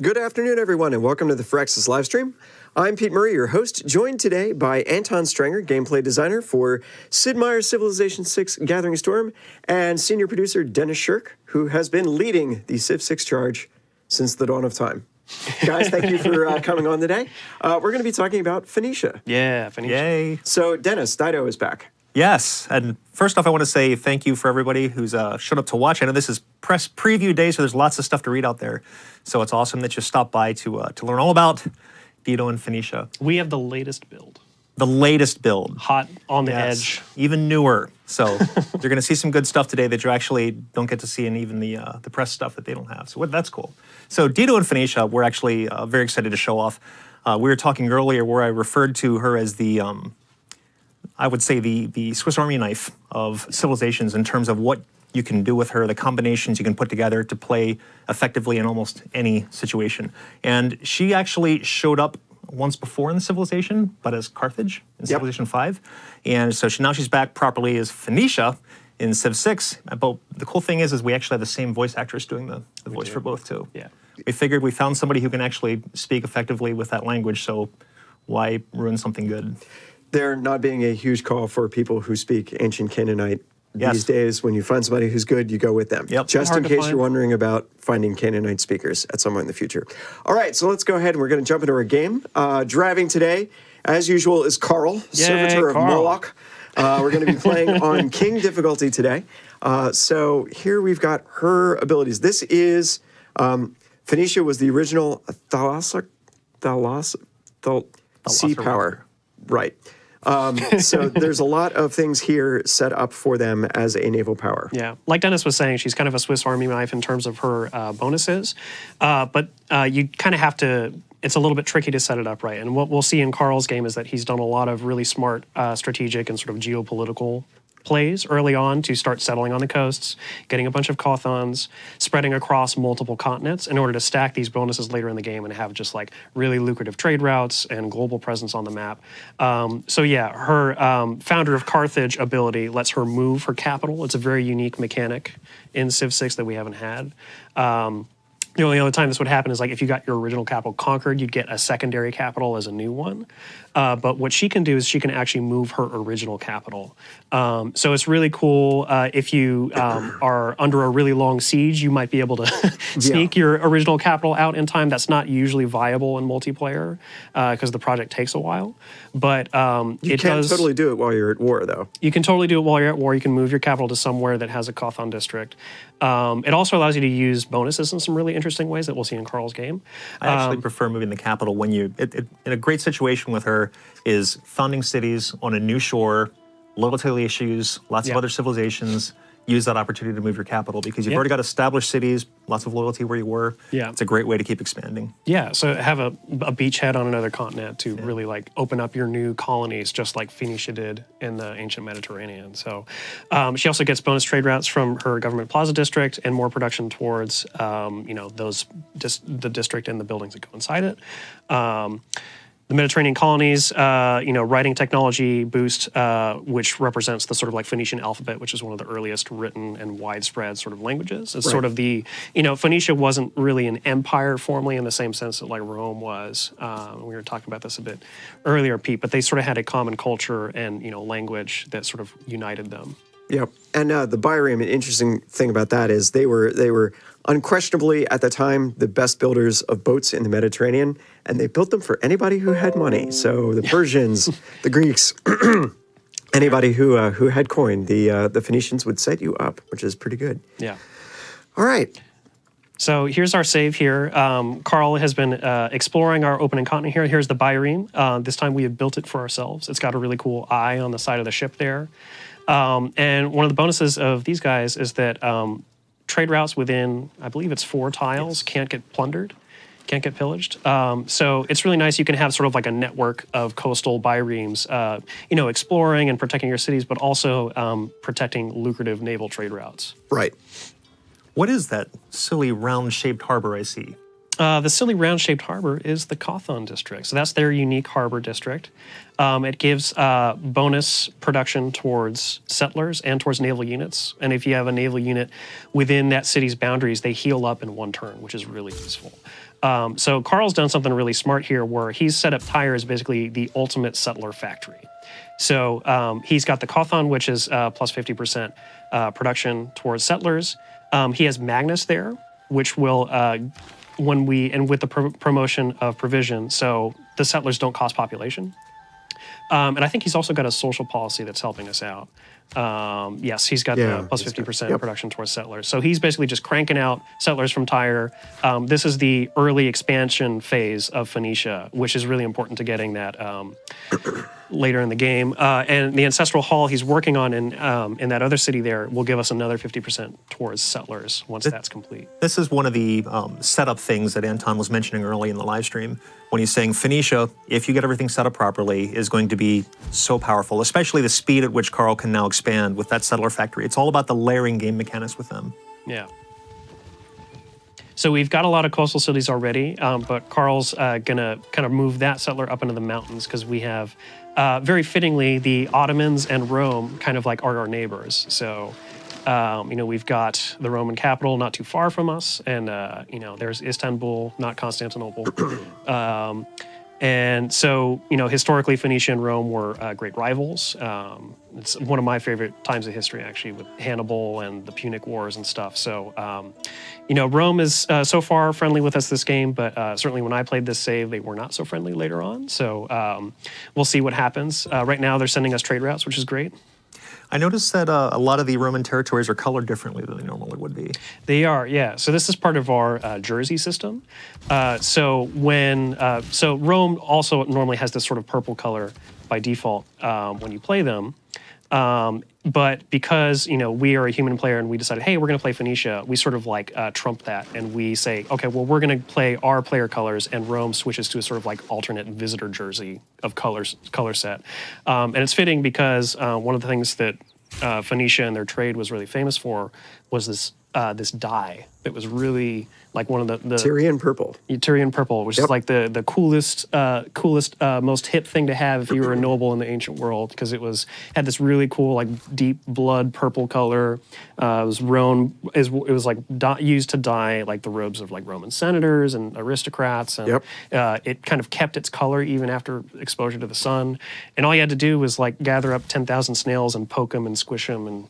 Good afternoon, everyone, and welcome to the Phyrexis livestream. I'm Pete Murray, your host, joined today by Anton Strenger, gameplay designer for Sid Meier's Civilization VI Gathering Storm, and senior producer Dennis Shirk, who has been leading the Civ 6 charge since the dawn of time. Guys, thank you for coming on today. We're going to be talking about Phoenicia. Yeah, Phoenicia. Yay. So, Dennis, Dido is back. Yes, and first off, I want to say thank you for everybody who's showed up to watch. I know this is press preview day, so there's lots of stuff to read out there. So it's awesome that you stopped by to learn all about Dido and Phoenicia. We have the latest build. The latest build. Hot on the edge. Even newer. So you're going to see some good stuff today that you actually don't get to see in even the press stuff that they don't have. So that's cool. So Dido and Phoenicia, we're actually very excited to show off. We were talking earlier where I referred to her as the... I would say the Swiss Army knife of civilizations in terms of what you can do with her, the combinations you can put together to play effectively in almost any situation. And she actually showed up once before in the Civilization, but as Carthage in Civilization 5. And so now she's back properly as Phoenicia in Civ 6. But the cool thing is we actually have the same voice actress doing the voice for both, too. Yeah. We figured we found somebody who can actually speak effectively with that language, so why ruin something good? There not being a huge call for people who speak ancient Canaanite these days. When you find somebody who's good, you go with them. Yep. Just in case you're wondering about finding Canaanite speakers at some point in the future. All right, so let's go ahead and we're going to jump into our game. Driving today, as usual, is Carl, Servitor of Moloch. We're going to be playing on King difficulty today. So here we've got her abilities. This is, Phoenicia was the original sea power. Right. So there's a lot of things here set up for them as a naval power. Yeah. Like Dennis was saying, she's kind of a Swiss Army knife in terms of her bonuses. But you kind of have to, it's a little bit tricky to set it up right. And what we'll see in Carl's game is that he's done a lot of really smart strategic and sort of geopolitical plays early on to start settling on the coasts, getting a bunch of Chthons, spreading across multiple continents in order to stack these bonuses later in the game and have just like really lucrative trade routes and global presence on the map. So yeah, her Founder of Carthage ability lets her move her capital. It's a very unique mechanic in Civ 6 that we haven't had. The only other time this would happen is like if you got your original capital conquered, you'd get a secondary capital as a new one. But what she can do is she can actually move her original capital. So it's really cool. If you are under a really long siege, you might be able to sneak your original capital out in time. That's not usually viable in multiplayer because the project takes a while. But you can totally do it while you're at war, though. You can totally do it while you're at war. You can move your capital to somewhere that has a Chthon district. It also allows you to use bonuses in some really interesting ways that we'll see in Carl's game. I actually prefer moving the capital when you, in a great situation with her is founding cities on a new shore, local issues, lots of other civilizations. Use that opportunity to move your capital because you've already got established cities, lots of loyalty where you were. Yeah. It's a great way to keep expanding. Yeah, so have a beachhead on another continent to really like open up your new colonies, just like Phoenicia did in the ancient Mediterranean. So she also gets bonus trade routes from her government plaza district and more production towards you know, the district and the buildings that go inside it. The Mediterranean colonies, you know, writing technology boost, which represents the sort of like Phoenician alphabet, which is one of the earliest written and widespread sort of languages. It's sort of the, you know, Phoenicia wasn't really an empire formally in the same sense that like Rome was. We were talking about this a bit earlier, Pete, but they sort of had a common culture and, you know, language that sort of united them. Yep. And the Byrame, an interesting thing about that is they were unquestionably, at the time, the best builders of boats in the Mediterranean, and they built them for anybody who had money. So the Persians, the Greeks, anybody who had coin, the Phoenicians would set you up, which is pretty good. Yeah. All right. So here's our save here. Carl has been exploring our opening continent here. Here's the Byrame. This time we have built it for ourselves. It's got a really cool eye on the side of the ship there. And one of the bonuses of these guys is that trade routes within, I believe it's 4 tiles, can't get plundered, can't get pillaged. So it's really nice. You can have sort of like a network of coastal Byremes, you know, exploring and protecting your cities, but also protecting lucrative naval trade routes. Right. What is that silly round-shaped harbor I see? The silly round-shaped harbor is the Cawthon district. So that's their unique harbor district. It gives bonus production towards settlers and towards naval units. And if you have a naval unit within that city's boundaries, they heal up in 1 turn, which is really useful. So Carl's done something really smart here where he's set up Tyre as basically the ultimate settler factory. So he's got the Cawthon, which is plus 50% production towards settlers. He has Magnus there, which will, with the promotion of provision, so the settlers don't cost population. And I think he's also got a social policy that's helping us out. Yes, he's got the plus 50% production towards settlers. So he's basically just cranking out settlers from Tyre. This is the early expansion phase of Phoenicia, which is really important to getting that later in the game. And the Ancestral Hall he's working on in that other city there will give us another 50% towards settlers once that's complete. This is one of the setup things that Anton was mentioning early in the live stream when he's saying Phoenicia, if you get everything set up properly, is going to be so powerful, especially the speed at which Carl can now expand with that settler factory. It's all about the layering game mechanics with them. Yeah. So we've got a lot of coastal cities already, but Carl's gonna kind of move that settler up into the mountains because we have, very fittingly, the Ottomans and Rome kind of like are our neighbors. So, we've got the Roman capital not too far from us, and there's Istanbul, not Constantinople. And so, historically, Phoenicia and Rome were great rivals. It's one of my favorite times of history, actually, with Hannibal and the Punic Wars and stuff. So, Rome is so far friendly with us this game, but certainly when I played this save, they were not so friendly later on. So we'll see what happens. Right now, they're sending us trade routes, which is great. I noticed that a lot of the Roman territories are colored differently than they normally would be. They are, yeah. So this is part of our jersey system. So Rome also normally has this sort of purple color by default when you play them. But because, we are a human player and we decided, hey, we're going to play Phoenicia, we sort of like trump that and we say, okay, well, we're going to play our player colors, and Rome switches to a sort of like alternate visitor jersey of color set. And it's fitting because one of the things that Phoenicia and their trade was really famous for was this dye that was really like one of the Tyrian purple. Tyrian purple, which is like the coolest, most hip thing to have if you were a noble in the ancient world, because it had this really cool like deep blood purple color. It was used to dye like the robes of like Roman senators and aristocrats, and it kind of kept its color even after exposure to the sun. And all you had to do was like gather up 10,000 snails and poke them and squish them, and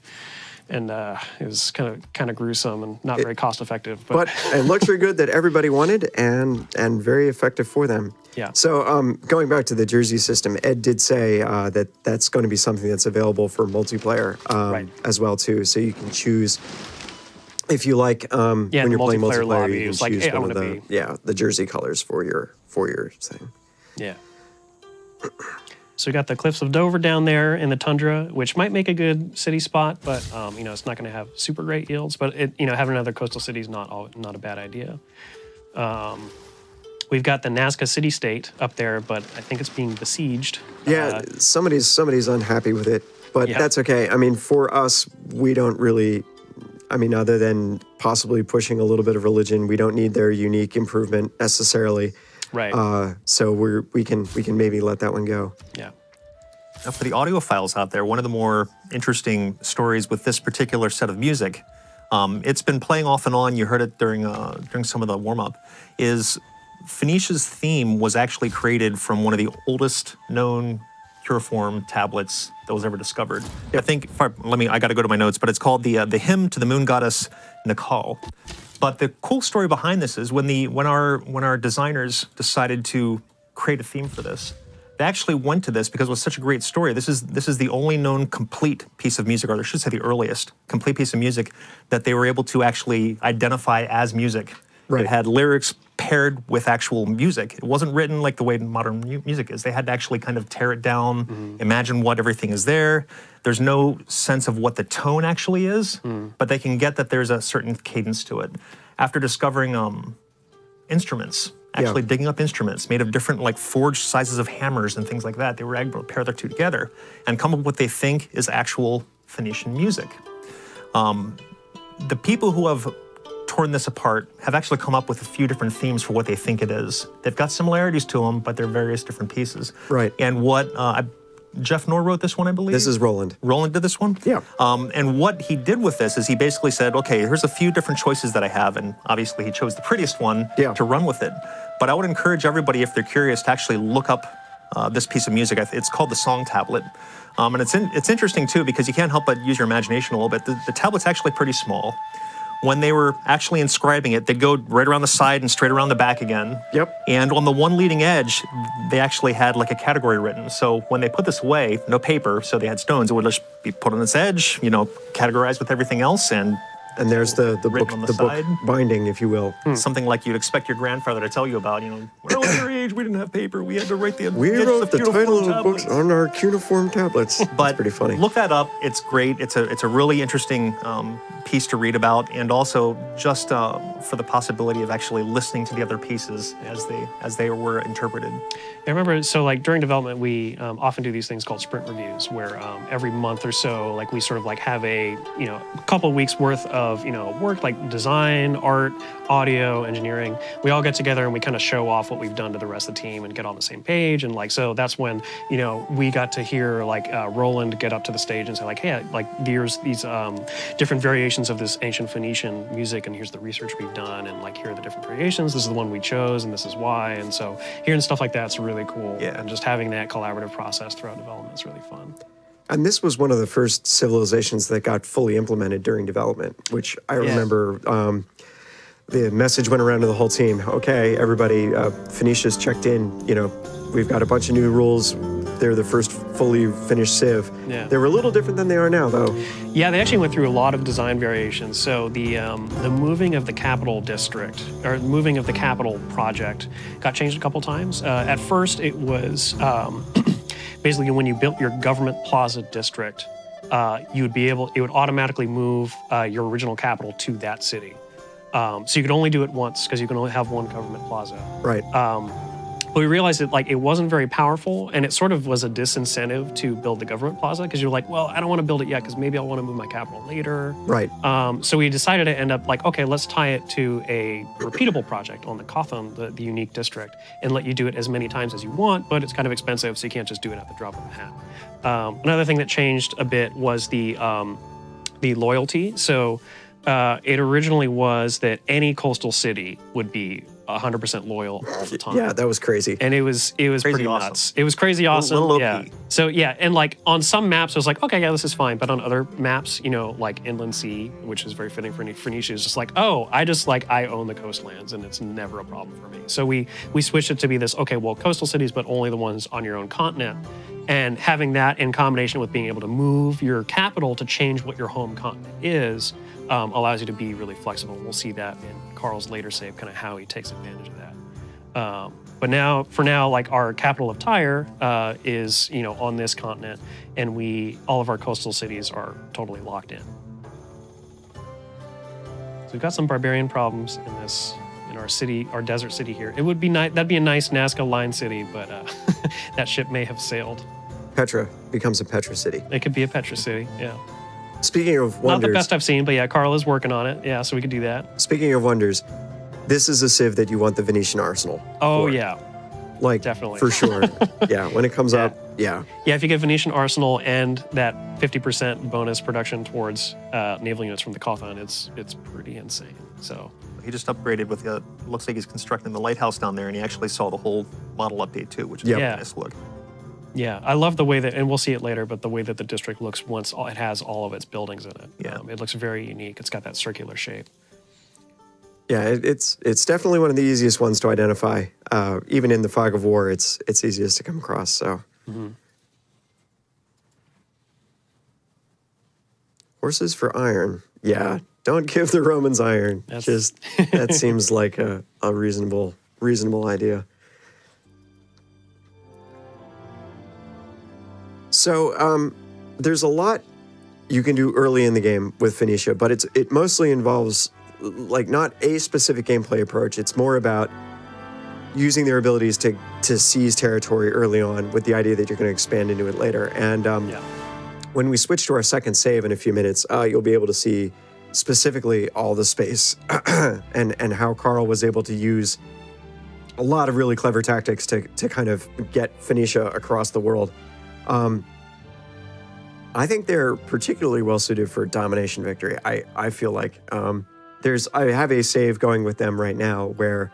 it was kind of gruesome and not very cost effective. But a luxury good that everybody wanted and very effective for them. Yeah. So going back to the jersey system, Ed did say that that's going to be something that's available for multiplayer as well too. So you can choose if you like when you're playing multiplayer, lobby, you can choose like, hey, one of the jersey colors for your thing. Yeah. So we got the Cliffs of Dover down there in the tundra, which might make a good city spot, but it's not going to have super great yields. But having another coastal city is not a bad idea. We've got the Nazca city-state up there, but I think it's being besieged. Yeah, somebody's unhappy with it, but that's okay. I mean, for us, we don't really. I mean, other than possibly pushing a little bit of religion, we don't need their unique improvement necessarily. Right. So we can maybe let that one go. Yeah. Now, for the audiophiles out there, one of the more interesting stories with this particular set of music, it's been playing off and on. You heard it during some of the warm up. Is Phoenicia's theme was actually created from one of the oldest known cuneiform tablets that was ever discovered. Yep. I think. I got to go to my notes, but it's called the Hymn to the Moon Goddess Nikal. But the cool story behind this is when our designers decided to create a theme for this, they actually went to this because it was such a great story. This is the only known complete piece of music, or I should say the earliest complete piece of music that they were able to actually identify as music. Right. It had lyrics paired with actual music. It wasn't written like the way modern music is. They had to actually kind of tear it down, imagine what everything is there. There's no sense of what the tone actually is, but they can get that there's a certain cadence to it. After discovering instruments, actually digging up instruments made of different like forged sizes of hammers and things like that, they were able to pair the two together and come up with what they think is actual Phoenician music. The people who have torn this apart, have actually come up with a few different themes for what they think it is. They've got similarities to them, but they're various different pieces. Right. And what Jeff Knorr wrote this one, I believe. This is Roland. Roland did this one? Yeah. And what he did with this is he basically said, okay, here's a few different choices that I have, and obviously he chose the prettiest one to run with it. But I would encourage everybody, if they're curious, to actually look up this piece of music. It's called the Song Tablet. And it's interesting, too, because you can't help but use your imagination a little bit. The tablet's actually pretty small. When they were actually inscribing it, they'd go right around the side and straight around the back again. Yep. And on the one leading edge, they actually had like a category written. So when they put this away, no paper, so they had stones, it would just be put on its edge, categorized with everything else, and there's the book binding, if you will. Something like you'd expect your grandfather to tell you about. When I was your age, we didn't have paper. We had to write the We wrote the title of the books on our cuneiform tablets. But that's pretty funny. Look that up. It's great. It's a really interesting piece to read about, and also just for the possibility of actually listening to the other pieces as they were interpreted. I remember, so like during development, we often do these things called sprint reviews, where every month or so, like we sort of like have a couple weeks worth of work, like design, art, audio, engineering. We all get together and we kind of show off what we've done to the rest of the team and get on the same page. And like, so that's when we got to hear like Roland get up to the stage and say like, hey, like there's these different variations of this ancient Phoenician music, and here's the research we've done, and like here are the different variations. This is the one we chose, and this is why. And so hearing stuff like that's really cool. Yeah. And just having that collaborative process throughout development is really fun. And this was one of the first civilizations that got fully implemented during development, which I remember the message went around to the whole team. Okay, everybody, Phoenicia's checked in. We've got a bunch of new rules. They're the first fully finished civ. Yeah. They were a little different than they are now, though. Yeah, they actually went through a lot of design variations. So the moving of the capital district, or moving of the capital project, got changed a couple times. At first, it was basically when you built your government plaza district, it would automatically move your original capital to that city. So you could only do it once because you can only have one government plaza. Right. But we realized that like it wasn't very powerful, and it sort of was a disincentive to build the government plaza, because you're like, well, I don't want to build it yet because maybe I'll want to move my capital later. Right. So we decided to end up like, okay, let's tie it to a repeatable project on the Kothon, the unique district, and let you do it as many times as you want, but it's kind of expensive, so you can't just do it at the drop of a hat. Another thing that changed a bit was the loyalty. So it originally was that any coastal city would be 100% loyal all the time. Yeah, that was crazy. And it was pretty awesome. nuts. It was crazy awesome. A little yeah. low-key. So yeah, and like on some maps, it was like, okay, yeah, this is fine. But on other maps, like Inland Sea, which is very fitting for Phoenicia, is just like, oh, I own the coastlands, and it's never a problem for me. So we switched it to be this, okay, well, coastal cities, but only the ones on your own continent. And having that in combination with being able to move your capital to change what your home continent is, allows you to be really flexible. We'll see that in Carl's later save, kind of how he takes advantage of that. But for now, like our capital of Tyre is on this continent, and all of our coastal cities are totally locked in. So we've got some barbarian problems in our city, our desert city here. It would be nice. That'd be a nice Nazca line city, but that ship may have sailed. Petra becomes a Petra city. It could be a Petra city. Yeah. Speaking of wonders, not the best I've seen, but yeah, Carl is working on it. Yeah, so we could do that. Speaking of wonders, this is a civ that you want the Venetian arsenal. Oh for. Yeah, like definitely for sure. Yeah, when it comes up, yeah. Yeah, if you get Venetian arsenal and that 50% bonus production towards naval units from the Kothon, it's pretty insane. So he just upgraded with looks like he's constructing the lighthouse down there, and he actually saw the whole model update too, which is a nice look. Yeah, I love the way that, and we'll see it later, but the way that the district looks once it has all of its buildings in it. Yeah. It looks very unique. It's got that circular shape. Yeah, it's definitely one of the easiest ones to identify. Even in the fog of war, it's easiest to come across. So, Horses for iron. Yeah, don't give the Romans iron. That seems like a reasonable idea. So there's a lot you can do early in the game with Phoenicia, but it mostly involves like not a specific gameplay approach. It's more about using their abilities to seize territory early on with the idea that you're going to expand into it later. And when we switch to our second save in a few minutes, you'll be able to see specifically all the space, and how Karl was able to use a lot of really clever tactics to kind of get Phoenicia across the world. I think they're particularly well suited for domination victory. I feel like I have a save going with them right now where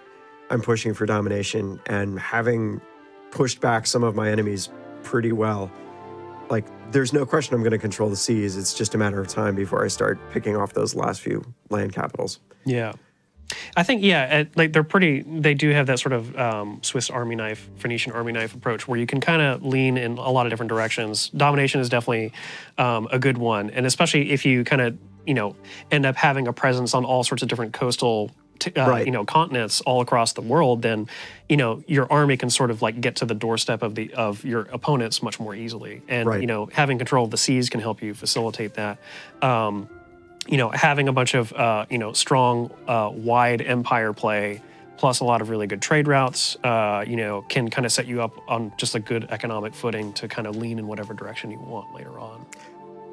I'm pushing for domination, and having pushed back some of my enemies pretty well, like there's no question I'm going to control the seas. It's just a matter of time before I start picking off those last few land capitals. Yeah. I think, like they do have that sort of Swiss Army knife, Phoenician Army knife approach where you can kind of lean in a lot of different directions. Domination is definitely a good one. And especially if you kind of, end up having a presence on all sorts of different coastal, continents all across the world, then, your army can sort of like get to the doorstep of your opponents much more easily. And, having control of the seas can help you facilitate that. Having a bunch of, strong, wide empire play, plus a lot of really good trade routes, can kind of set you up on just a good economic footing to kind of lean in whatever direction you want later on.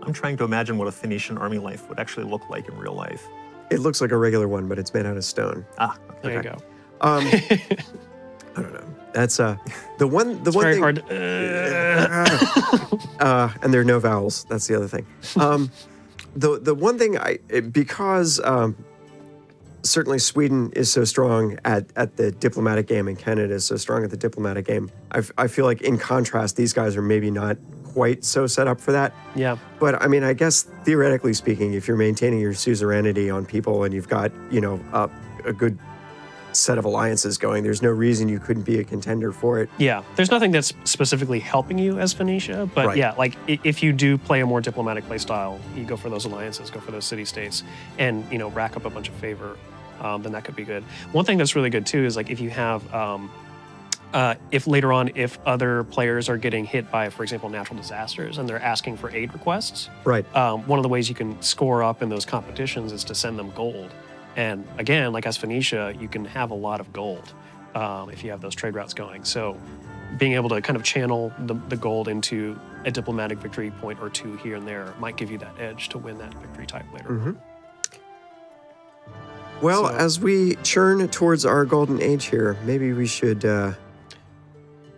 I'm trying to imagine what a Phoenician army life would actually look like in real life. It looks like a regular one, but it's made out of stone. Ah, okay. There you go. I don't know. That's the one It's very thing, hard. and there are no vowels. That's the other thing. The one thing because certainly Sweden is so strong at the diplomatic game and Canada is so strong at the diplomatic game, I feel like in contrast, these guys are maybe not quite so set up for that. Yeah. But I mean, I guess theoretically speaking, if you're maintaining your suzerainty on people and you've got, a good set of alliances going, there's no reason you couldn't be a contender for it. Yeah, there's nothing that's specifically helping you as Phoenicia, but Right. yeah, like if you do play a more diplomatic play style, you go for those alliances, go for those city-states, and rack up a bunch of favor, then that could be good. One thing that's really good too is like if you have, if later on, if other players are getting hit by, for example, natural disasters and they're asking for aid requests, Right. one of the ways you can score up in those competitions is to send them gold. And again, like as Phoenicia, you can have a lot of gold if you have those trade routes going. So being able to kind of channel the gold into a diplomatic victory point or two here and there might give you that edge to win that victory type later. Mm-hmm. Well, as we churn towards our golden age here, maybe we should...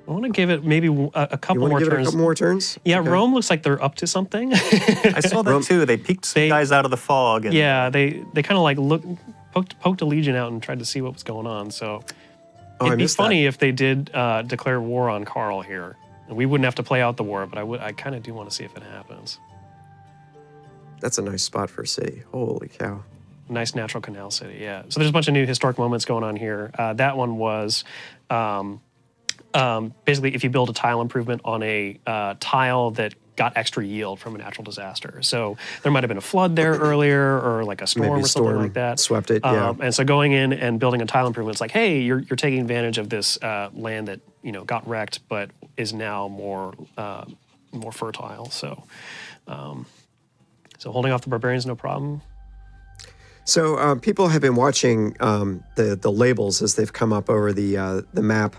I want to give it maybe a couple you more give turns. It a couple more turns? Yeah, Okay. Rome looks like they're up to something. I saw that too. They peeked some guys out of the fog. And, yeah, they kind of like poked a legion out and tried to see what was going on. So it'd be funny if they did declare war on Karl here. And we wouldn't have to play out the war, but I kind of do want to see if it happens. That's a nice spot for a city. Holy cow. Nice natural canal city, yeah. So there's a bunch of new historic moments going on here. That one was... basically, if you build a tile improvement on a tile that got extra yield from a natural disaster. So there might have been a flood there earlier or like a storm or something like that. Swept it, yeah. And so going in and building a tile improvement, it's like, hey, you're taking advantage of this land that, got wrecked but is now more fertile. So holding off the barbarians, no problem. So people have been watching the labels as they've come up over the map.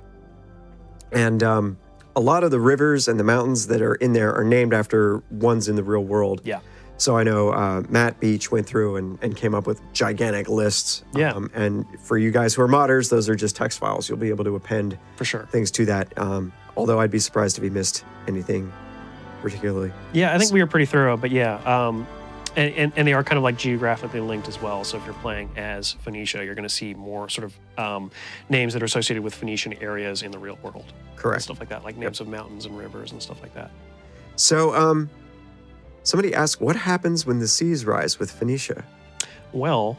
And a lot of the rivers and the mountains that are in there are named after ones in the real world. Yeah. So I know Matt Beach went through and came up with gigantic lists. Yeah. And for you guys who are modders, those are just text files. You'll be able to append For sure. things to that. Although I'd be surprised if he missed anything particularly. Yeah, I think we were pretty thorough, but yeah. And they are kind of like geographically linked as well. So if you're playing as Phoenicia, you're going to see more sort of names that are associated with Phoenician areas in the real world. Correct. And stuff like that, like names of mountains and rivers and stuff like that. So somebody asked, what happens when the seas rise with Phoenicia? Well,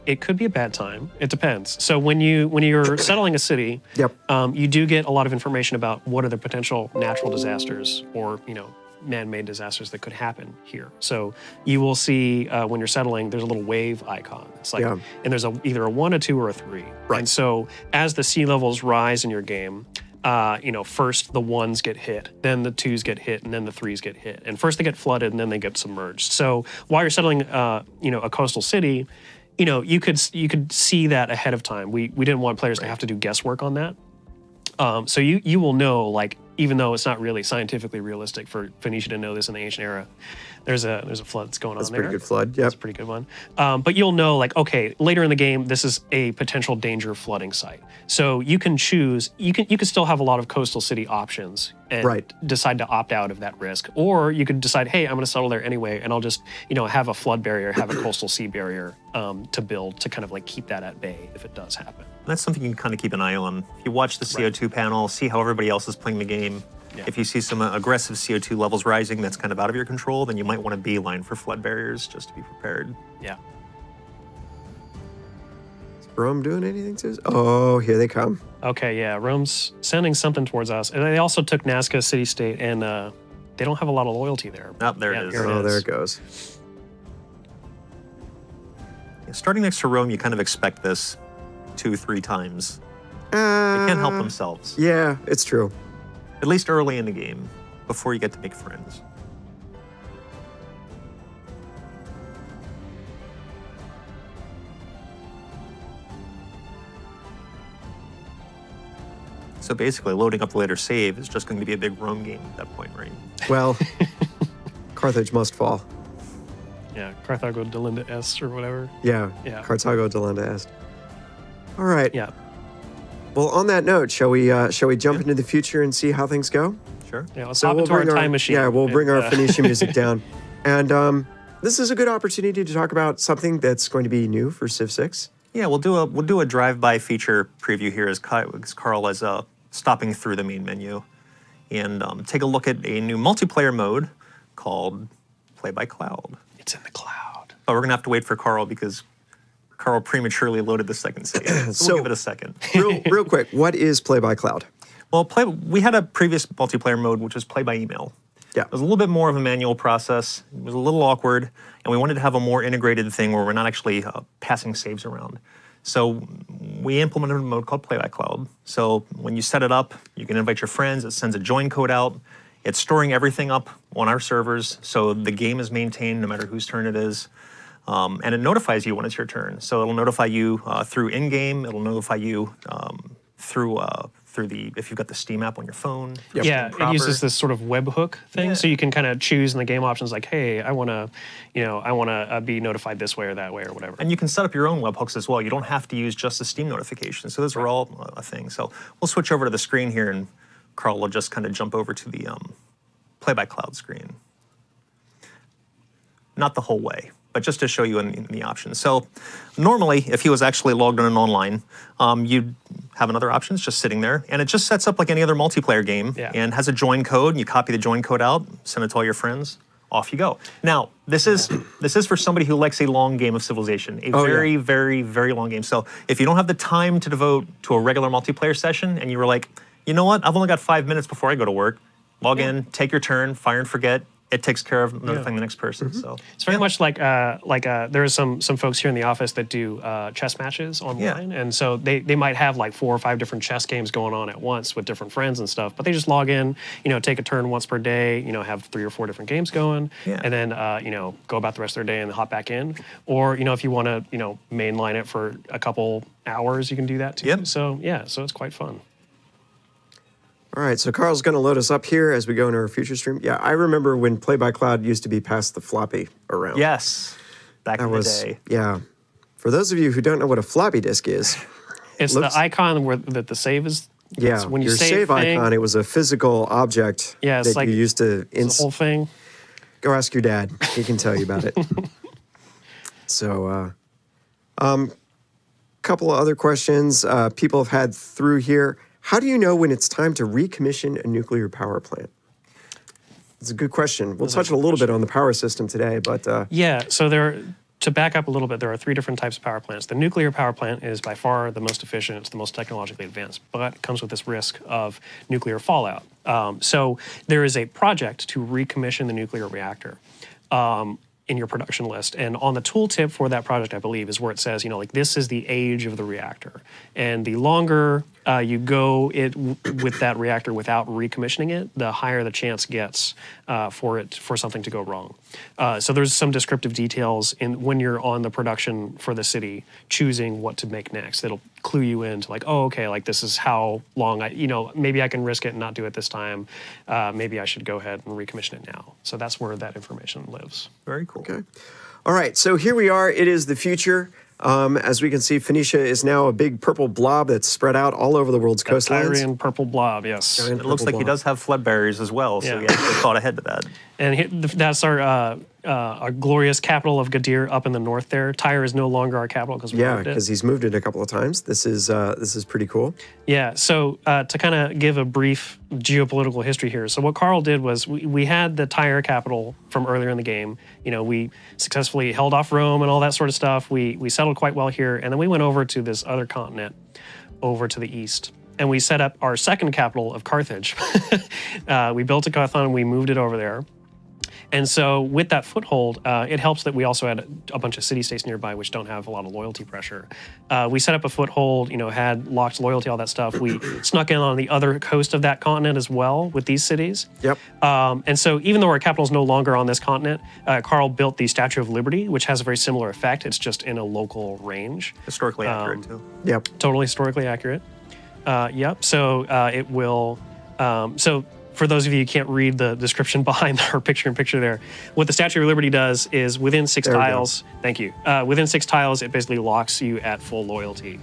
it could be a bad time. It depends. So when you're settling a city, Yep. You do get a lot of information about what are the potential natural disasters or man-made disasters that could happen here. So you will see when you're settling, there's a little wave icon. It's like, and there's either a 1, a 2, or a 3. Right. And so as the sea levels rise in your game, first the 1s get hit, then the 2s get hit, and then the 3s get hit. And first they get flooded, and then they get submerged. So while you're settling, a coastal city, you could see that ahead of time. We didn't want players to have to do guesswork on that. So you will know, like, even though it's not really scientifically realistic for Phoenicia to know this in the ancient era, there's a flood that's going on there. That's a pretty good flood. Yep. That's a pretty good one. But you'll know, like, okay, later in the game, this is a potential danger flooding site. So you can choose. You can still have a lot of coastal city options and decide to opt out of that risk, or you could decide, hey, I'm going to settle there anyway, and I'll just have a flood barrier, have a coastal sea barrier to build to kind of like keep that at bay if it does happen. That's something you can kind of keep an eye on. If you watch the CO2 panel, see how everybody else is playing the game. Yeah. If you see some aggressive CO2 levels rising that's kind of out of your control, then you might want to beeline for flood barriers just to be prepared. Yeah. Is Rome doing anything to us? Oh, here they come. Okay, yeah. Rome's sending something towards us. And they also took Nazca city-state, and they don't have a lot of loyalty there. Oh, there it is. There it goes. Yeah, starting next to Rome, you kind of expect this 2-3 times. They can't help themselves. Yeah, it's true. At least early in the game, before you get to make friends. So basically, loading up the later save is just going to be a big Rome game at that point, right? Well, Carthage must fall. Yeah, Carthago delenda est or whatever. Yeah, Carthago delenda est. All right. Yeah. Well, on that note, shall we jump into the future and see how things go? Sure. Yeah, let's hop into our time machine. Yeah, we'll bring our Phoenician music down. And this is a good opportunity to talk about something that's going to be new for Civ 6. Yeah, we'll do a drive-by feature preview here as Carl is stopping through the main menu, and take a look at a new multiplayer mode called Play by Cloud. It's in the cloud. But we're gonna have to wait for Carl because Carl prematurely loaded the second save. So we'll give it a second. real quick, what is Play by Cloud? Well, we had a previous multiplayer mode which was Play by Email. Yeah. It was a little bit more of a manual process. It was a little awkward, and we wanted to have a more integrated thing where we're not actually passing saves around. So we implemented a mode called Play by Cloud. So when you set it up, you can invite your friends. It sends a join code out. It's storing everything up on our servers, so the game is maintained no matter whose turn it is. And it notifies you when it's your turn. So it'll notify you through in-game. It'll notify you through if you've got the Steam app on your phone. Yeah, it uses this sort of webhook thing, so you can kind of choose in the game options like, hey, I want to, be notified this way or that way or whatever. And you can set up your own webhooks as well. You don't have to use just the Steam notification. So those are all a thing. So we'll switch over to the screen here, and Carl will just kind of jump over to the Play by Cloud screen. Not the whole way, but just to show you in the options. So normally, if he was actually logged in and online, you'd have another option. It's just sitting there, and it just sets up like any other multiplayer game and has a join code, and you copy the join code out, send it to all your friends, off you go. Now, this is for somebody who likes a long game of Civilization, very, very, very long game. So if you don't have the time to devote to a regular multiplayer session, and you were like, you know what, I've only got 5 minutes before I go to work, log in, take your turn, fire and forget. It takes care of notifying the next person. So it's very much like there are some folks here in the office that do chess matches online, and so they might have like 4 or 5 different chess games going on at once with different friends and stuff. But they just log in, take a turn once per day, have 3 or 4 different games going, and then go about the rest of their day and hop back in. Or if you want to mainline it for a couple hours, you can do that too. Yep. So so it's quite fun. All right, so Carl's going to load us up here as we go into our future stream. Yeah, I remember when Play by Cloud used to be past the floppy around. Yes, back in the day. Yeah. For those of you who don't know what a floppy disk is, it's the icon that the save is. Yeah, when you your save icon, it was a physical object that you used to... the whole thing. Go ask your dad. He can tell you about it. So, couple of other questions people have had through here. How do you know when it's time to recommission a nuclear power plant? It's a good question. We'll touch a little bit on the power system today, but... so to back up a little bit, there are 3 different types of power plants. The nuclear power plant is by far the most efficient. It's the most technologically advanced, but it comes with this risk of nuclear fallout. So there is a project to recommission the nuclear reactor in your production list. And on the tooltip for that project, I believe, is where it says, this is the age of the reactor. And the longer you go with that reactor without recommissioning it, the higher the chance gets for something to go wrong. So there's some descriptive details in when you're on the production for the city, choosing what to make next. It'll clue you into like, oh, okay, like this is how long maybe I can risk it and not do it this time. Maybe I should go ahead and recommission it now. So that's where that information lives. Very cool. Okay. All right, so here we are. It is the future. As we can see, Phoenicia is now a big purple blob that's spread out all over the world's coastlines. Tyrian purple blob, yes. It looks like he does have flood barriers as well, so Yeah. he actually thought ahead to that. And that's our glorious capital of Gadir up in the north there. Tyre is no longer our capital because we Yeah, moved it. because he's moved it a couple of times. This is pretty cool. Yeah, so to kind of give a brief geopolitical history here. So what Carl did was we had the Tyre capital from earlier in the game. We successfully held off Rome and all that sort of stuff. We settled quite well here. And then we went over to this other continent over to the east. And we set up our second capital of Carthage. We built a Carthon, we moved it over there. And so with that foothold, it helps that we also had a bunch of city-states nearby which don't have a lot of loyalty pressure. We set up a foothold, had locked loyalty, all that stuff. We snuck in on the other coast of that continent as well with these cities. Yep. And so even though our capital is no longer on this continent, Carl built the Statue of Liberty, which has a very similar effect. It's just in a local range. Historically accurate, too. Yep. Totally historically accurate. Yep. So it will. So for those of you who can't read the description behind our picture-in-picture there, what the Statue of Liberty does is within 6 tiles. Thank you. Within 6 tiles, it basically locks you at full loyalty.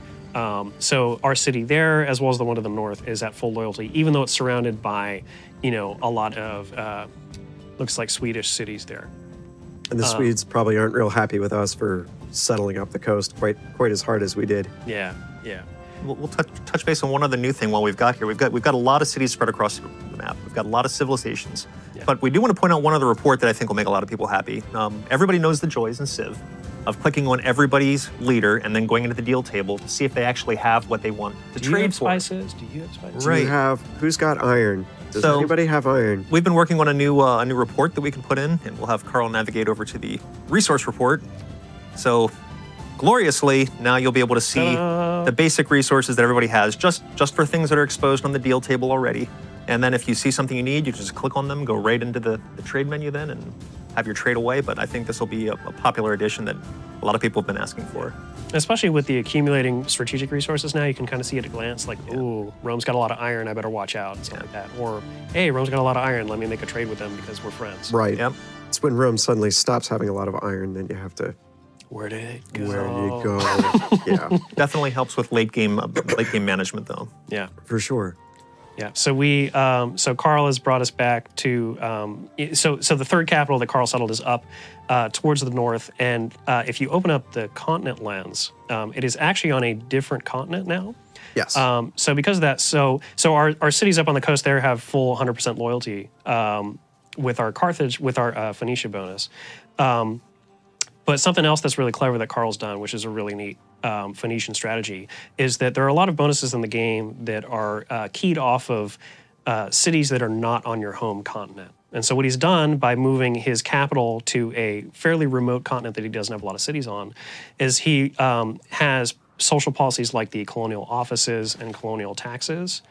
So our city there, as well as the one to the north, is at full loyalty, even though it's surrounded by, a lot of looks like Swedish cities there. And the Swedes probably aren't real happy with us for settling up the coast quite as hard as we did. Yeah. Yeah. We'll touch base on one other new thing while we've got here. We've got a lot of cities spread across the map. We've got a lot of civilizations. Yeah. But we do want to point out one other report that I think will make a lot of people happy. Everybody knows the joys in Civ of clicking on everybody's leader and then going into the deal table to see if they actually have what they want to Do you trade have for. spices? Do you have spices? Right. Who's got iron? Does So- anybody have iron? We've been working on a new report that we can put in, and we'll have Carl navigate over to the resource report. So gloriously, now you'll be able to see the basic resources that everybody has, just for things that are exposed on the deal table already. And then if you see something you need, you just click on them, go right into the trade menu then, and have your trade away. But I think this will be a popular addition that a lot of people have been asking for. Especially with the accumulating strategic resources now, you can kind of see at a glance, like, ooh, Rome's got a lot of iron, I better watch out, and stuff like that. Or, hey, Rome's got a lot of iron, let me make a trade with them because we're friends. Right. Yep. It's when Rome suddenly stops having a lot of iron, then you have to. Where did it go? Where do you go? Yeah, Definitely helps with late game management though. Yeah. for sure. Yeah, so so Carl has brought us back to, so the third capital that Carl settled is up towards the north, and if you open up the continent lens, it is actually on a different continent now. Yes. So because of that, so our cities up on the coast there have full 100% loyalty with our Carthage, with our Phoenicia bonus. But something else that's really clever that Carl's done, which is a really neat Phoenician strategy, is that there are a lot of bonuses in the game that are keyed off of cities that are not on your home continent. And so what he's done by moving his capital to a fairly remote continent that he doesn't have a lot of cities on, is he has social policies like the colonial offices and colonial taxes,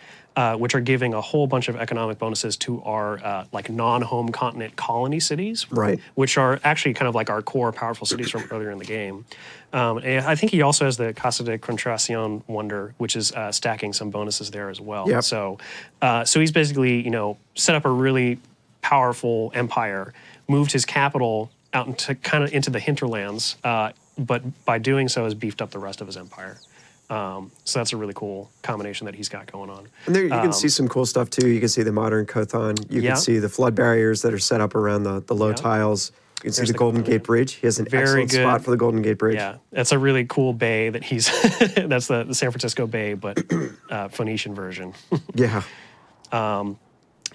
which are giving a whole bunch of economic bonuses to our like non-home continent colony cities, Right. which are actually kind of like our core powerful cities from earlier in the game. And I think he also has the Casa de Contracion Wonder, which is stacking some bonuses there as well. Yep. So he's basically, set up a really powerful empire, moved his capital out into the hinterlands, but by doing so has beefed up the rest of his empire. So that's a really cool combination that he's got going on. And there you can see some cool stuff too. You can see the modern Kothon. You Yeah. can see the flood barriers that are set up around the low Yeah. tiles. You can see There's the the Golden Golden Gate Bridge. He has an Very excellent good. spot for the Golden Gate Bridge. Yeah, that's a really cool bay that he's, that's the San Francisco Bay, but Phoenician version. Yeah.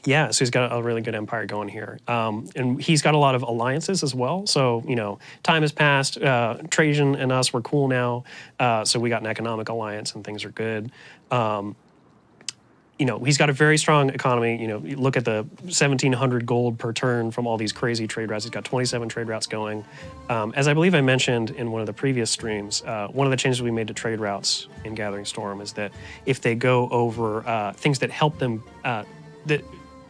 Yeah, so he's got a really good empire going here. And he's got a lot of alliances as well. So, time has passed. Trajan and us, we're cool now. So we got an economic alliance and things are good. he's got a very strong economy. You look at the 1,700 gold per turn from all these crazy trade routes. He's got 27 trade routes going. As I believe I mentioned in one of the previous streams, one of the changes we made to trade routes in Gathering Storm is that if they go over things that help them, that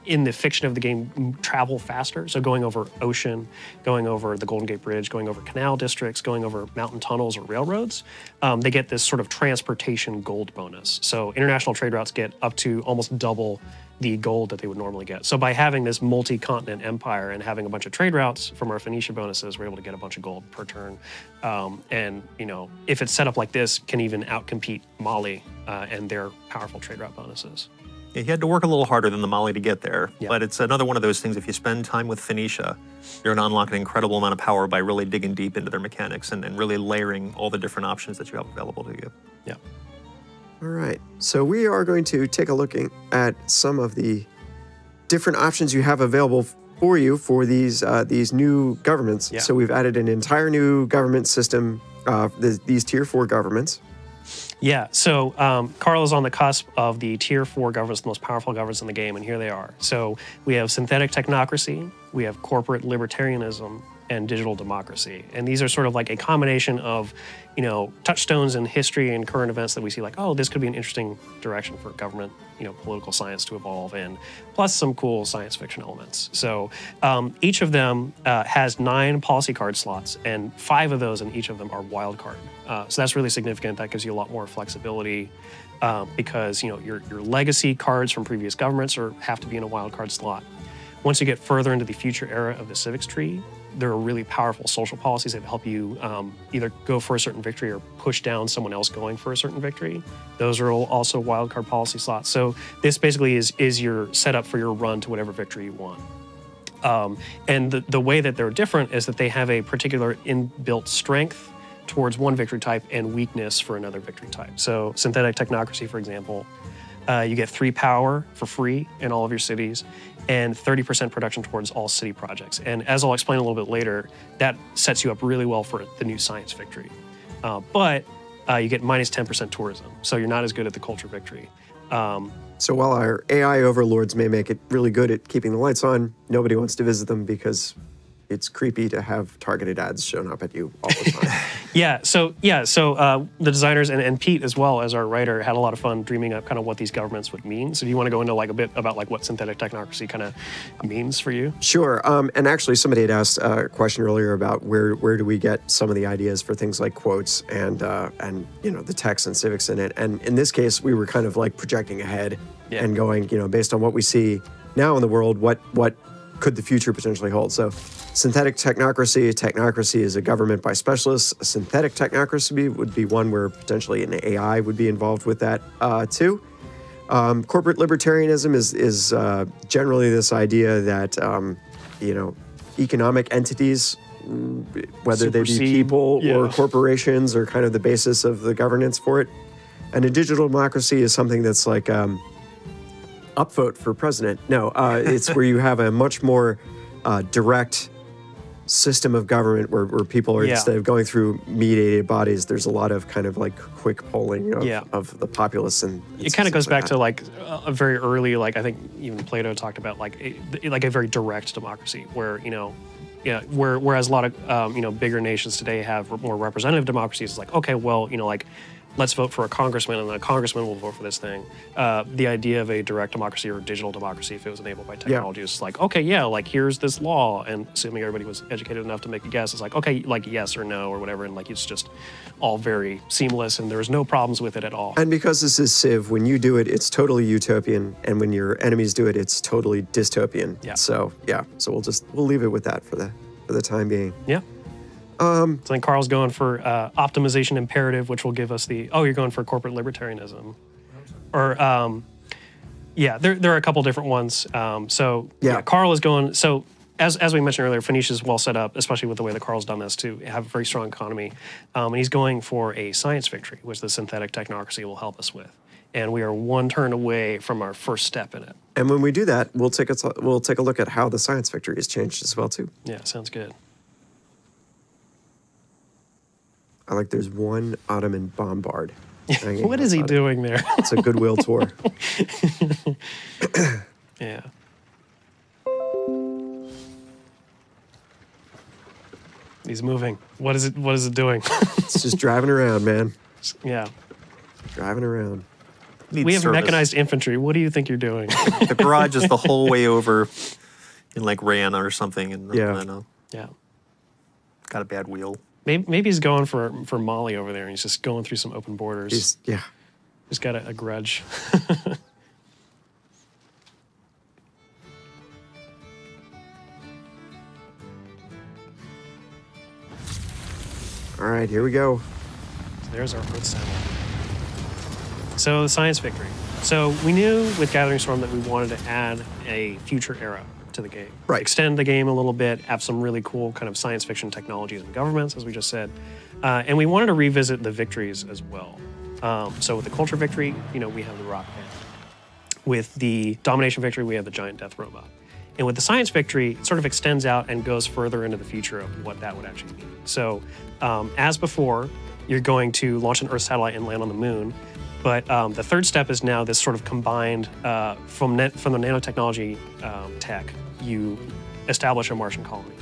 in the fiction of the game, travel faster. So going over ocean, going over the Golden Gate Bridge, going over canal districts, going over mountain tunnels or railroads, they get this sort of transportation gold bonus. So international trade routes get up to almost double the gold that they would normally get. So by having this multi-continent empire and having a bunch of trade routes from our Phoenicia bonuses, we're able to get a bunch of gold per turn. And if it's set up like this, can even outcompete Mali and their powerful trade route bonuses. Yeah, he had to work a little harder than the Mali to get there, Yeah. but it's another one of those things. If you spend time with Phoenicia, you're going to unlock an incredible amount of power by really digging deep into their mechanics and really layering all the different options that you have available to you. Yeah. All right, so we are going to take a look at some of the different options you have available for you for these new governments. Yeah. So we've added an entire new government system, these Tier 4 governments. Yeah, so Carl is on the cusp of the Tier 4 governments, the most powerful governments in the game, and here they are. So we have synthetic technocracy, we have corporate libertarianism, and digital democracy. And these are sort of like a combination of, touchstones in history and current events that we see like, oh, this could be an interesting direction for government, political science to evolve in, plus some cool science fiction elements. So each of them has 9 policy card slots, and 5 of those in each of them are wild card. So that's really significant. That gives you a lot more flexibility because, your legacy cards from previous governments have to be in a wild card slot. Once you get further into the future era of the civics tree, there are really powerful social policies that help you either go for a certain victory or push down someone else going for a certain victory. Those are also wildcard policy slots. So this basically is your setup for your run to whatever victory you want. And the way that they're different is that they have a particular inbuilt strength towards one victory type and weakness for another victory type. So synthetic technocracy, for example, you get 3 power for free in all of your cities and 30% production towards all city projects. And as I'll explain a little bit later, that sets you up really well for the new science victory. But you get minus 10% tourism, so you're not as good at the culture victory. So while our AI overlords may make it really good at keeping the lights on, nobody wants to visit them because it's creepy to have targeted ads shown up at you all the time. So the designers and Pete as well as our writer had a lot of fun dreaming up kind of what these governments would mean. So do you want to go into like a bit about like what synthetic technocracy kind of means for you? Sure. And actually somebody had asked a question earlier about where do we get some of the ideas for things like quotes and the text and civics in it. And in this case, we were kind of like projecting ahead and going, based on what we see now in the world, what could the future potentially hold? So synthetic technocracy is a government by specialists. A synthetic technocracy would be one where potentially an AI would be involved with that too. Corporate libertarianism is generally this idea that, economic entities, whether they be people or corporations, are kind of the basis of the governance for it. And a digital democracy is something that's like upvote for president. No, it's where you have a much more direct system of government where people are, instead of going through mediated bodies, there's a lot of kind of like quick polling of the populace. And it kind of goes back to like a very early, like I think even Plato talked about like a very direct democracy where, whereas a lot of, bigger nations today have more representative democracies. It's like, okay, well, let's vote for a congressman and then a congressman will vote for this thing. The idea of a direct democracy or digital democracy, if it was enabled by technology, is like, okay, like here's this law, and assuming everybody was educated enough to make a guess, it's like, okay, like yes or no or whatever, and like it's just all very seamless and there's no problems with it at all. And because this is Civ, when you do it, it's totally utopian, and when your enemies do it, it's totally dystopian. So we'll leave it with that for the time being. So then Carl's going for optimization imperative, which will give us you're going for corporate libertarianism. Or, there are a couple different ones. Carl is going, so as we mentioned earlier, Phoenicia is well set up, especially with the way that Carl's done this, to have a very strong economy. And he's going for a science victory, which the synthetic technocracy will help us with. And we are one turn away from our first step in it. And when we do that, we'll take a look at how the science victory has changed as well, too. Yeah, sounds good. I like there's one Ottoman bombard. What is he doing there? It's a goodwill tour. Yeah. He's moving. What is it? What is it doing? It's just driving around, man. Yeah. Driving around. We have mechanized infantry. What do you think you're doing? The garage is the whole way over in like Rihanna or something. And Yeah. got a bad wheel. Maybe he's going for Molly over there, and he's just going through some open borders. He's got a grudge. All right, here we go. So there's our Earth satellite. So the science victory. So we knew with Gathering Storm that we wanted to add a future era to the game. Right. Extend the game a little bit, have some really cool kind of science fiction technologies and governments, as we just said. And we wanted to revisit the victories as well. So with the culture victory, we have the rock band. With the domination victory, we have the giant death robot. And with the science victory, it sort of extends out and goes further into the future of what that would actually mean. So as before, you're going to launch an Earth satellite and land on the moon. But the third step is now this sort of combined, from the nanotechnology tech, you establish a Martian colony.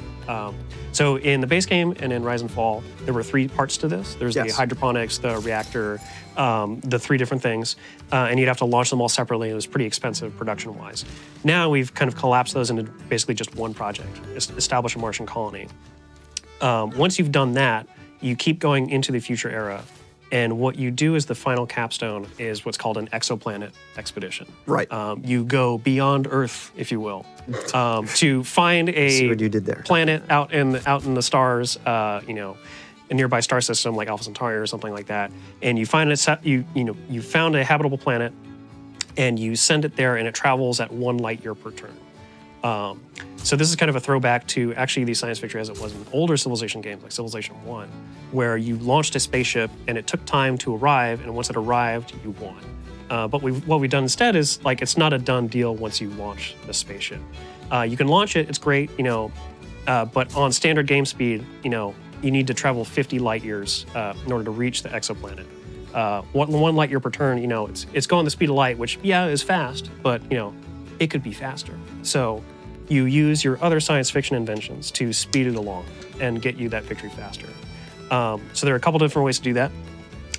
So in the base game and in Rise and Fall, there were 3 parts to this. There's the hydroponics, the reactor, the 3 different things, and you'd have to launch them all separately. It was pretty expensive production-wise. Now we've kind of collapsed those into basically just one project, establish a Martian colony. Once you've done that, you keep going into the future era, and what you do as the final capstone is what's called an exoplanet expedition. Right. You go beyond Earth, if you will, to find See what you did there. planet out in the stars, a nearby star system like Alpha Centauri or something like that, and you find you found a habitable planet, and you send it there, and it travels at 1 light year per turn. So this is kind of a throwback to actually the science victory as it was in older Civilization games like Civilization 1, where you launched a spaceship and it took time to arrive, and once it arrived, you won. But what we've done instead is, like, it's not a done deal once you launch the spaceship. You can launch it, it's great, but on standard game speed, you need to travel 50 light years in order to reach the exoplanet. 1 light year per turn, it's going the speed of light, which, is fast, but, it could be faster. So you use your other science fiction inventions to speed it along and get you that victory faster. So there are a couple different ways to do that.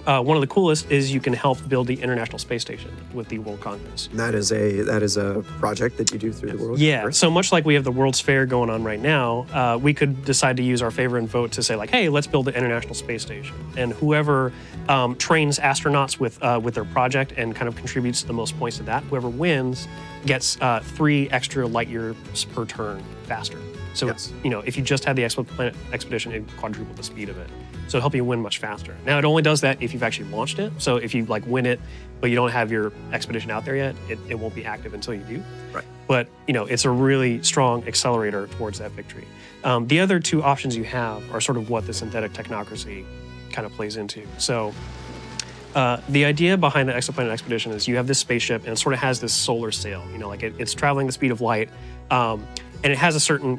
One of the coolest is you can help build the International Space Station with the World Congress. And that is a project that you do through the World Congress. So much like we have the World's Fair going on right now, we could decide to use our favor and vote to say, like, hey, let's build the International Space Station. And whoever trains astronauts with their project and kind of contributes the most points to that, whoever wins gets 3 extra light years per turn faster. So it's, if you just had the exoplanet expedition, it'd quadruple the speed of it. So it'll help you win much faster. Now, it only does that if you've actually launched it. So if you win it, but you don't have your expedition out there yet, it won't be active until you do. Right. But, it's a really strong accelerator towards that victory. The other 2 options you have are sort of what the synthetic technocracy kind of plays into. So the idea behind the exoplanet expedition is you have this spaceship and it sort of has this solar sail, it's traveling the speed of light. And it has a certain,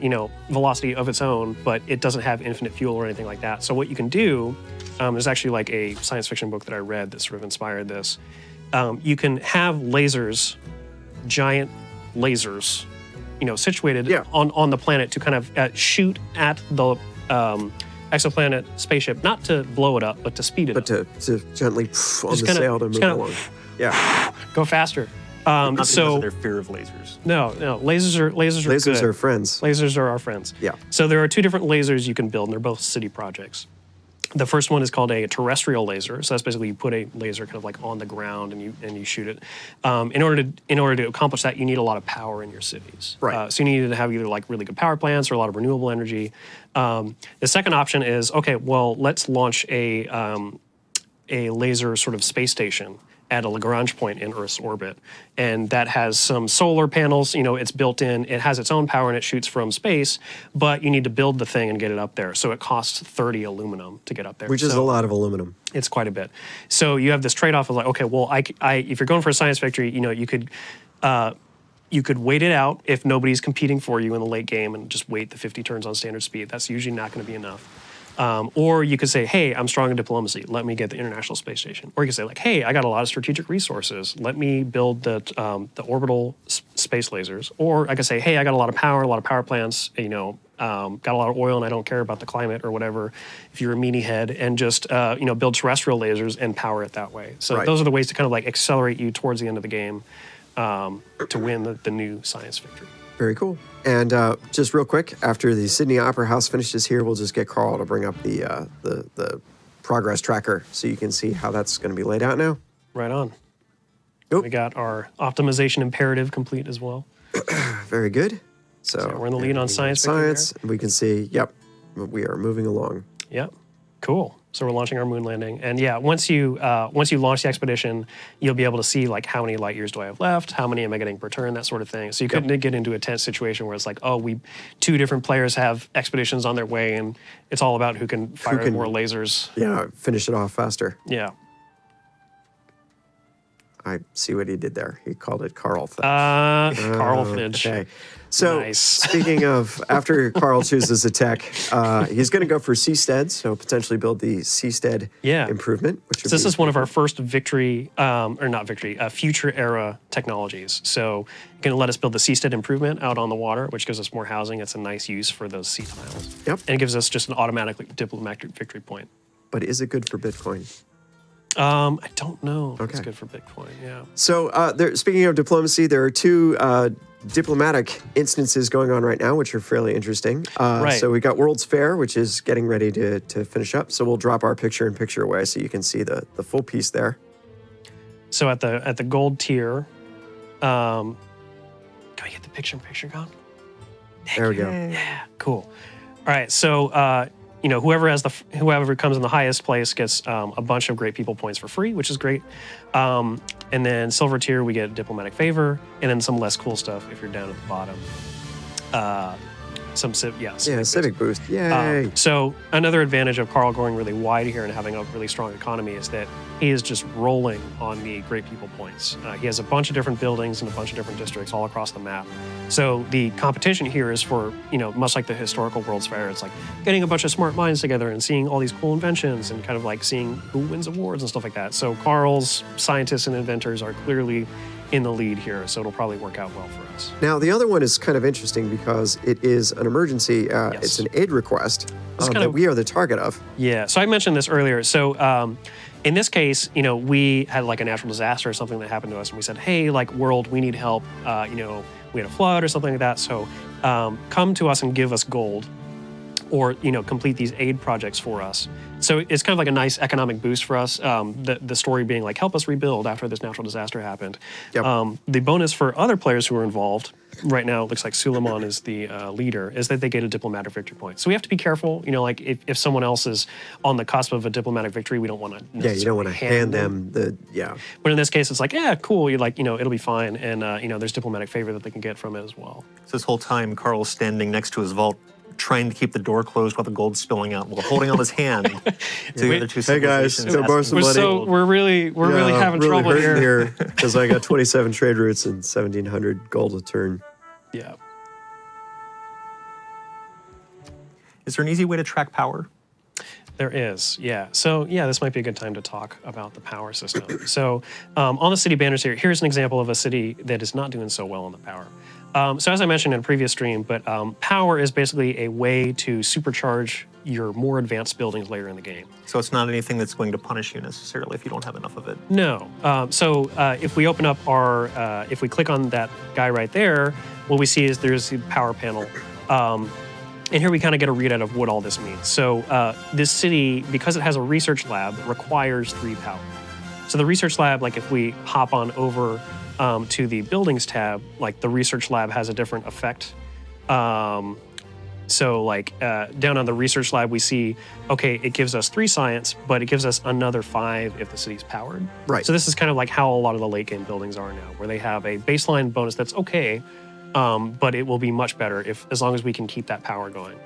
velocity of its own, but it doesn't have infinite fuel or anything like that. So what you can do, there's actually like a science fiction book that I read that sort of inspired this. You can have lasers, giant lasers, situated on the planet to kind of shoot at the exoplanet spaceship, not to blow it up, but to speed it up. But to gently on the sail to move along. Yeah. Go faster. Not because of their fear of lasers. No, lasers are Lasers good. are friends. Lasers are our friends. Yeah. So there are 2 different lasers you can build, and they're both city projects. The first one is called a terrestrial laser. So that's basically you put a laser kind of like on the ground and you shoot it. In order to accomplish that, you need a lot of power in your cities. Right. So you need to have either like really good power plants or a lot of renewable energy. The second option is, okay, well, let's launch a laser sort of space station at a Lagrange point in Earth's orbit. And that has some solar panels, it's built in, it has its own power and it shoots from space, but you need to build the thing and get it up there. So it costs 30 aluminum to get up there. Which is a lot of aluminum. It's quite a bit. So you have this trade-off of like, okay, well, if you're going for a science victory, you could wait it out if nobody's competing for you in the late game and just wait the 50 turns on standard speed. That's usually not going to be enough. Or you could say, hey, I'm strong in diplomacy. Let me get the International Space Station. Or you could say, like, hey, I got a lot of strategic resources. Let me build the orbital space lasers. Or I could say, hey, I got a lot of power plants, got a lot of oil and I don't care about the climate or whatever, if you're a meanie head, and just, build terrestrial lasers and power it that way. So those are the ways to kind of like accelerate you towards the end of the game to win the new science victory. Very cool. And just real quick, after the Sydney Opera House finishes here, we'll just get Carl to bring up the progress tracker so you can see how that's going to be laid out now. Right on. Oop. We got our optimization imperative complete as well. Very good. So we're in the lead on science. Science. We can see, yep, we are moving along. Yep. Cool. So we're launching our moon landing, and yeah, once you launch the expedition, you'll be able to see like how many light years do I have left, how many am I getting per turn, that sort of thing. So you couldn't get into a tense situation where it's like, oh, two different players have expeditions on their way, and it's all about who can fire more lasers. Yeah, finish it off faster. Yeah. I see what he did there. He called it Carl Fidge. Carl Fidge. Okay. So Nice. Speaking of, after Carl chooses a tech, he's going to go for Seastead, so potentially build the Seastead improvement. So this is one of our first future era technologies. So going to let us build the Seastead improvement out on the water, which gives us more housing. It's a nice use for those sea tiles. Yep. And it gives us just an automatic diplomatic victory point. But is it good for Bitcoin? I don't know if Okay. it's good for Bitcoin, yeah. So speaking of diplomacy, there are two diplomatic instances going on right now, which are fairly interesting. Right. So we got World's Fair, which is getting ready to finish up. So we'll drop our picture-in-picture away so you can see the full piece there. So at the gold tier, can we get the picture-in-picture gone? There we go. Yeah, cool. All right, so whoever comes in the highest place gets a bunch of great people points for free, which is great. And then silver tier, we get diplomatic favor, and then some less cool stuff if you're down at the bottom. Civic boost. Yay! So another advantage of Carl going really wide here and having a really strong economy is that he is just rolling on the great people points. He has a bunch of different buildings and a bunch of different districts all across the map. So the competition here is for, much like the historical World's Fair, it's like getting a bunch of smart minds together and seeing all these cool inventions and kind of like seeing who wins awards and stuff like that. So Carl's scientists and inventors are clearly in the lead here, so it'll probably work out well for us. Now, the other one is kind of interesting because it is an emergency. Yes. It's an aid request that we are the target of. Yeah, so I mentioned this earlier. So in this case, we had like a natural disaster or something that happened to us, and we said, hey, like world, we need help. We had a flood or something like that, so come to us and give us gold, or complete these aid projects for us. So it's kind of like a nice economic boost for us. The story being like, help us rebuild after this natural disaster happened. Yep. The bonus for other players who are involved, right now it looks like Suleiman is the leader, is that they get a diplomatic victory point. So we have to be careful, like if someone else is on the cusp of a diplomatic victory, we don't want to you don't want to hand them But in this case, it's like, yeah, cool, it'll be fine. And there's diplomatic favor that they can get from it as well. So this whole time, Carl's standing next to his vault, trying to keep the door closed while the gold's spilling out, while holding on his hand to the other two Hey guys, civilizations. go borrow some money. We're really having trouble here. Because I got 27 trade routes and 1,700 gold a turn. Yeah. Is there an easy way to track power? There is, yeah. So, this might be a good time to talk about the power system. So, on the city banners here, here's an example of a city that is not doing so well on the power. So, as I mentioned in a previous stream, but power is basically a way to supercharge your more advanced buildings later in the game. So it's not anything that's going to punish you necessarily if you don't have enough of it. No. If we open up if we click on that guy right there, what we see is there's the power panel. And here we kind of get a readout of what all this means. So this city, because it has a research lab, requires 3 power. So the research lab, like if we hop on over to the buildings tab, like the research lab has a different effect. Down on the research lab, we see, okay, it gives us 3 science, but it gives us another 5 if the city's powered. Right. So this is kind of like how a lot of the late game buildings are now, where they have a baseline bonus that's okay, but it will be much better as long as we can keep that power going.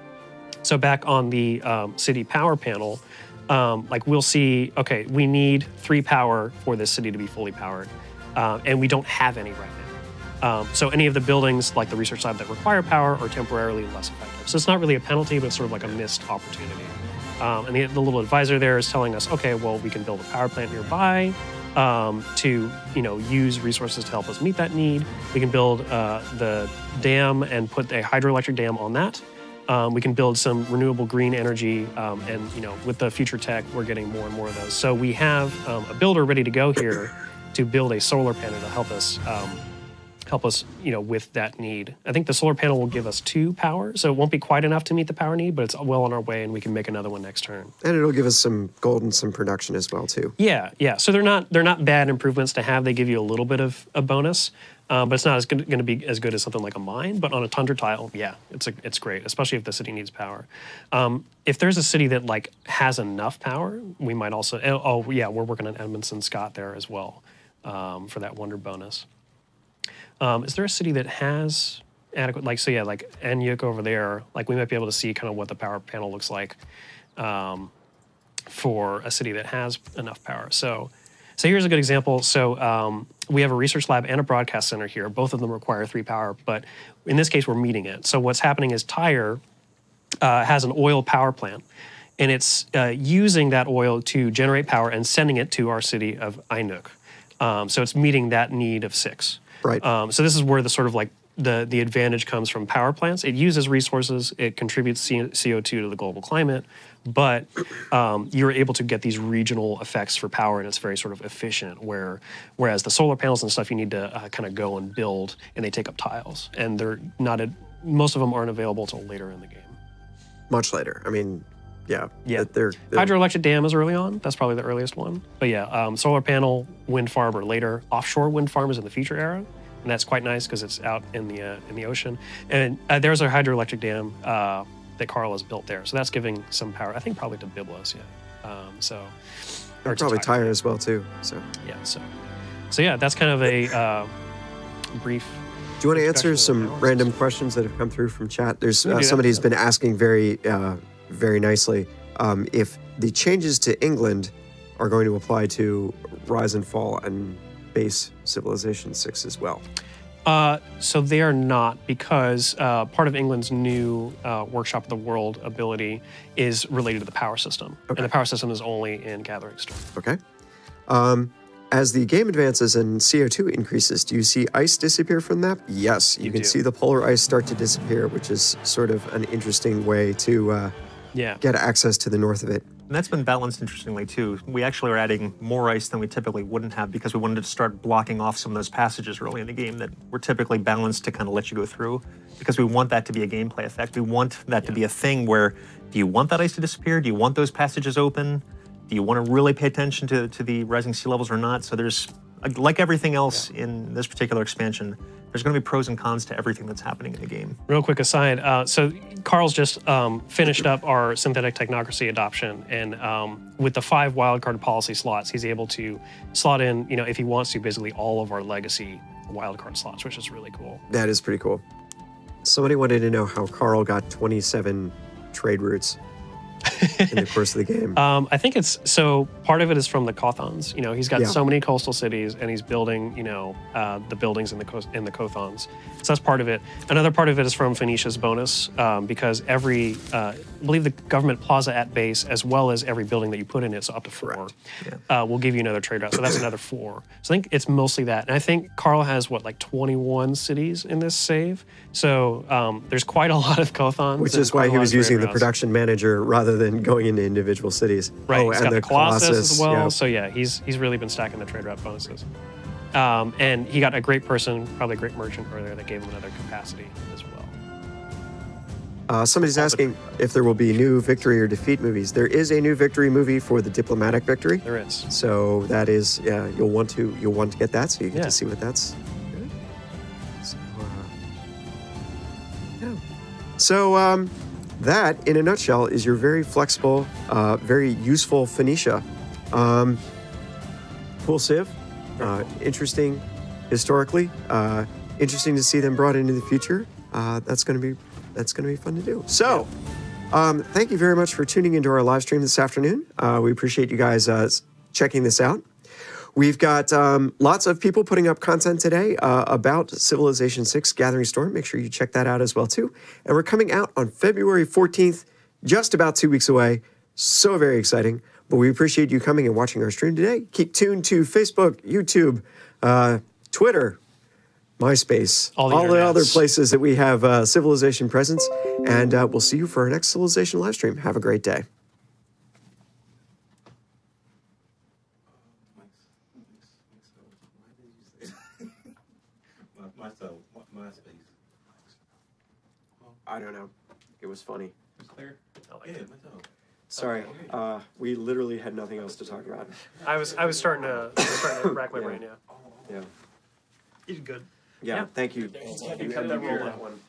So back on the city power panel, we'll see, okay, we need 3 power for this city to be fully powered, and we don't have any right now. So any of the buildings, like the research lab that require power, are temporarily less effective. So it's not really a penalty, but it's sort of like a missed opportunity. And the little advisor there is telling us, okay, well, we can build a power plant nearby to use resources to help us meet that need. We can build the dam and put a hydroelectric dam on that. We can build some renewable green energy, and with the future tech, we're getting more and more of those. So we have a builder ready to go here to build a solar panel to help us with that need. I think the solar panel will give us 2 power, so it won't be quite enough to meet the power need, but it's well on our way, and we can make another one next turn. And it'll give us some gold and some production as well, too. Yeah. So they're not bad improvements to have. They give you a little bit of a bonus, but it's not going to be as good as something like a mine. But on a tundra tile, yeah, it's great, especially if the city needs power. If there's a city that has enough power, we might also. Oh yeah, we're working on Edmondson Scott there as well for that wonder bonus. Is there a city that has adequate, like Anyuk over there, we might be able to see kind of what the power panel looks like for a city that has enough power. So here's a good example. So we have a research lab and a broadcast center here. Both of them require 3 power, but in this case, we're meeting it. So what's happening is Tyre has an oil power plant, and it's using that oil to generate power and sending it to our city of Anyuk. So it's meeting that need of 6. Right. So this is where the sort of the advantage comes from power plants. It uses resources, it contributes CO2 to the global climate, but you're able to get these regional effects for power, and it's very sort of efficient, whereas the solar panels and stuff you need to kind of go and build, and they take up tiles, and they're not most of them aren't available till later in the game. Much later. I mean, yeah. They're hydroelectric dam is early on. That's probably the earliest one. But yeah, solar panel, wind farm are later. Offshore wind farm is in the future era, and that's quite nice because it's out in the ocean. And there's a hydroelectric dam that Carl has built there. So that's giving some power, I think probably to Byblos, yeah. Or probably Tyre as well, too. So yeah, so yeah, that's kind of a brief. Do you want to answer some random questions that have come through from chat? There's somebody who's been asking very nicely if the changes to England are going to apply to Rise and Fall and base Civilization 6 as well. So they are not, because part of England's new Workshop of the World ability is related to the power system. Okay. And the power system is only in Gathering Storm. Okay. As the game advances and CO2 increases, do you see ice disappear from the map? Yes, you can see the polar ice start to disappear, which is sort of an interesting way to get access to the north of it. And that's been balanced interestingly, too. We actually are adding more ice than we typically wouldn't have because we wanted to start blocking off some of those passages early in the game that were typically balanced to kind of let you go through, because we want that to be a gameplay effect. We want that to be a thing where, do you want that ice to disappear? Do you want those passages open? Do you want to really pay attention to the rising sea levels or not? So there's, like everything else in this particular expansion, there's going to be pros and cons to everything that's happening in the game. Real quick aside, so Carl's just finished up our synthetic technocracy adoption, and with the 5 wildcard policy slots, he's able to slot in, if he wants to, basically all of our legacy wildcard slots, which is really cool. That is pretty cool. Somebody wanted to know how Carl got 27 trade routes in the course of the game. I think so part of it is from the Kothons. He's got so many coastal cities, and he's building, the buildings in the Kothons. So that's part of it. Another part of it is from Phoenicia's bonus, because every, I believe the government plaza at base, as well as every building that you put in it, so up to 4, will give you another trade route. So that's another 4. So I think it's mostly that. And I think Carl has, 21 cities in this save. So there's quite a lot of Kothons. Which is why he was using the production manager rather than going into individual cities. Right, he's got the Colossus as well. Yeah. So yeah, he's really been stacking the trade route bonuses. And he got a great person, probably a great merchant earlier, that gave him another capacity as well. Somebody's asking if there will be new victory or defeat movies. There is a new victory movie for the diplomatic victory. There is. So that is, you'll want to get that, so you get to see what that's. So that, in a nutshell, is your very flexible, very useful Phoenicia. Cool Civ, interesting historically, interesting to see them brought into the future. That's going to be fun to do. So, thank you very much for tuning into our live stream this afternoon. We appreciate you guys checking this out. We've got lots of people putting up content today about Civilization 6 Gathering Storm. Make sure you check that out as well, too. And we're coming out on February 14th, just about 2 weeks away, So very exciting. But we appreciate you coming and watching our stream today. Keep tuned to Facebook, YouTube, Twitter, MySpace, all the other places that we have Civilization presence. And we'll see you for our next Civilization live stream. Have a great day. MySpace. I don't know. It was funny. It's clear. Yeah, Sorry, we literally had nothing else to talk about. I was starting to rack my brain. Yeah. Yeah. You did good. Yeah. Thank you. You cut that roll that one.